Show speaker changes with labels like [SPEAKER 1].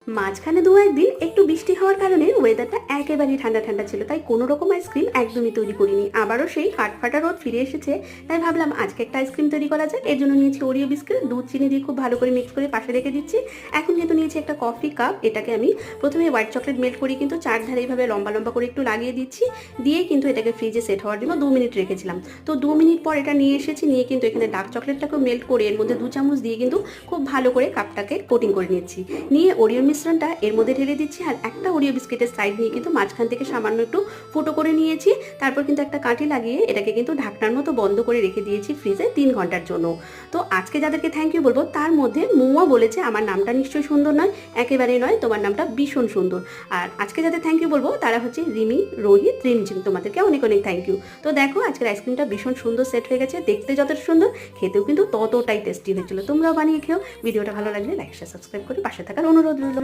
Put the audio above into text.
[SPEAKER 1] মাঝখানে দু একদিন একটু বৃষ্টি হওয়ার কারণে ওয়েদারটা একেবারেই ঠান্ডা ঠান্ডা ছিল, তাই কোনো রকম আইসক্রিম একদমই তৈরি করিনি। আবারও সেই কাঠফাটা রোদ ফিরে এসেছে, তাই ভাবলাম আজকে একটা আইসক্রিম তৈরি করা যাক। এর জন্য নিয়েছি ওরিও বিস্কুট, দুধ চিনি দিয়ে খুব ভালো করে মিক্স করে পাশে রেখে দিচ্ছি। এখন কিন্তু নিয়েছি একটা কফি কাপ, এটাকে আমি প্রথমে হোয়াইট চকলেট মেল্ট করি কিন্তু চারধারে এইভাবে লম্বা লম্বা করে একটু লাগিয়ে দিচ্ছি, দিয়ে কিন্তু এটাকে ফ্রিজে সেট হওয়ার জন্য 2 মিনিট রেখেছিলাম। তো 2 মিনিট পর এটা নিয়ে এসেছি, নিয়ে কিন্তু এখানে ডার্ক চকলেটটাকে মেল্ট করে এর মধ্যে 2 চামচ দিয়ে কিন্তু খুব ভালো করে কাপটাকে কোটিং করে নিচ্ছি। নিয়ে ওরিও মিশ্রণটা এর মধ্যে ঢেলে দিচ্ছি, আর একটা ওরিও বিস্কিটের সাইড নিয়ে কিন্তু মাঝখান থেকে সামান্য একটু ফুটো করে নিয়েছি। তারপর কিন্তু একটা কাঠি লাগিয়ে এটাকে কিন্তু ঢাকনার মতো বন্ধ করে রেখে দিয়েছি ফ্রিজে 3 ঘন্টার জন্য। তো আজকে যাদেরকে থ্যাংক ইউ বলবো তার মধ্যে মৌয়া বলেছে আমার নামটা নিশ্চয়ই সুন্দর নয়, একেবারেই নয়, তোমার নামটা ভীষণ সুন্দর। আর আজকে যাদের থ্যাংক ইউ বলবো তারা হচ্ছে রিমি, রোহিত, রিমঝিম, তোমাদেরকে অনেক অনেক থ্যাংক ইউ। তো দেখো আজকের আইসক্রিমটা ভীষণ সুন্দর সেট হয়ে গেছে, দেখতে যতটা সুন্দর খেতেও কিন্তু ততটাই টেস্টি হয়েছিল। তোমরাও বানিয়ে খেও। ভিডিওটা ভালো লাগলে লাইক শেয়ার সাবস্ক্রাইব করে পাশে থাকার অনুরোধ রইল।